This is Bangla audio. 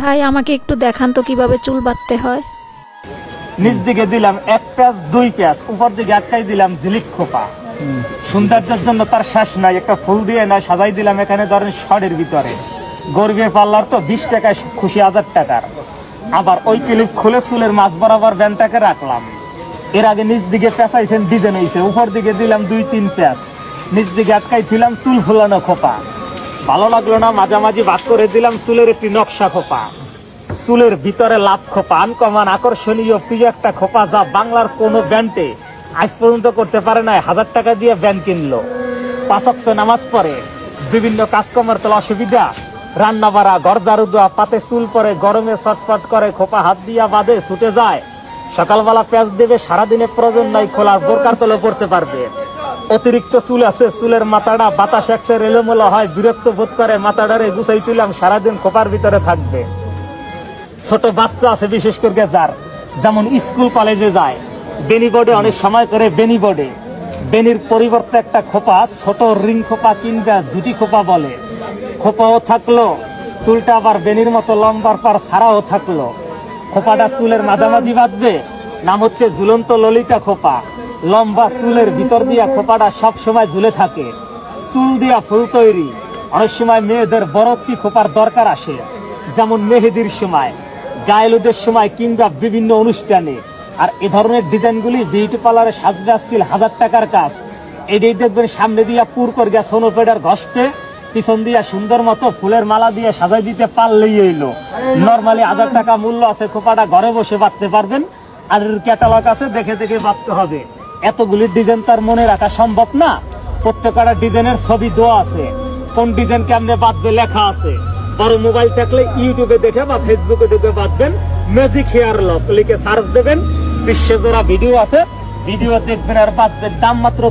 ভাই আমাকে একটু দেখান তো কিভাবে চুল বাঁধতে হয়। নিচ দিকে দিলাম 1 পেঁয়াজ 2 পেঁয়াজ, উপর দিকে আটকাই দিলাম ঝিলিক খোপা। সৌন্দর্যের জন্য তার শেষ নাই, একটা ফুল দিয়ে না সাজাই দিলাম এখানে ধরেন শর্টের ভিতরে। গরিবের পাল্লার তো 20 টাকায় খুশি 1000 টাকার। আবার ওই ক্লিপ খুলে চুলের মাছ বরাবর ব্যান্ডটাকে রাখলাম। এর আগে নিচ দিকে পেঁচাইছেন ডিজাইন হয়েছে, উপর দিকে দিলাম 2-3 পেঁয়াজ, নিচ দিকে আটকাইছিলাম চুল ফুলানো খোপা। ভালো লাগলো না, মাঝামাঝি ভাগ করে দিলাম চুলের একটি নকশা খোপা। চুলের ভিতরে লাভ খোপা, আনকমন আকর্ষণীয় প্রিয় একটা খোপা, যা বাংলার কোনো ব্যান্ডে আজ পর্যন্ত করতে পারে না। 1000 টাকা দিয়ে ব্যান্ড কিনলো, 5 ওয়াক্ত নামাজ পড়ে, বিভিন্ন কাজকর্মের তো অসুবিধা, রান্না বাড়া, ঘর ঝাড়ু দেওয়া, পাতে চুল পরে, গরমে ছটফট করে, খোপা হাত দিয়া বাঁধে, ছুটে যায়, সকালবেলা পেঁয়াজ দেবে, সারাদিনে প্রয়োজন নাই খোলার, বোরকার তলে পড়তে পারবে। অতিরিক্ত চুল আছে, চুলের মাথাটা বাতাস একসের এলোমেলো হয়, বিরক্ত বোধ করে, মাথাটারে গুছাই তুলাম, সারাদিন খোপার ভিতরে থাকবে। ছোট বাচ্চা আছে বিশেষ করে যার, যেমন স্কুল কলেজে যায়, বেনি বোর্ডে অনেক সময় করে বেনি বোর্ডে, বেনির পরিবর্তে একটা খোপা, ছোট রিং খোপা কিংবা জুটি খোপা বলে, খোপাও থাকলো, চুলটা আবার বেনির মতো লম্বার পার ছাড়াও থাকলো। খোপাটা চুলের মাঝামাঝি বাঁধবে, নাম হচ্ছে ঝুলন্ত ললিতা খোপা। লম্বা চুলের ভিতর দিয়া খোপাটা সব সময় ঝুলে থাকে, চুল দিয়া ফুল তৈরি। অনেক সময় মেয়েদের বড় একটি খোপার দরকার আসে, যেমন মেহেদির সময়, গায়েলুদের সময় কিংবা বিভিন্ন অনুষ্ঠানে। আর এ ধরনের ডিজাইনগুলি বিউটি পার্লারে সাজবে আজকাল 1000 টাকার কাজ। এটাই দেখবেন সামনে দিয়া পুর করে গিয়া সোনোপেডার ঘষপে, পিছন দিয়া সুন্দর মতো ফুলের মালা দিয়ে সাজাই দিতে পারলেই এলো। নর্মালি 1000 টাকা মূল্য আছে, খোপাটা ঘরে বসে বাঁধতে পারবেন। আর ক্যাটালগ আছে, দেখে দেখে বাঁধতে হবে। এতগুলি ডিজাইন তার মনে রাখা সম্ভব না। প্রত্যেকটা ডিজাইনের ছবি দেওয়া আছে, কোন ডিজাইন কেমনে বাঁধবে লেখা আছে। বড় মোবাইল থাকলে ইউটিউবে দেখে বা ফেসবুকে দেখে বাঁধবেন, ম্যাজিক হেয়ার লক লিখে সার্চ দেবেন, বিশ্বজোড়া ভিডিও আছে, ভিডিও দেখবেন আর বাঁধবেন। দাম মাত্র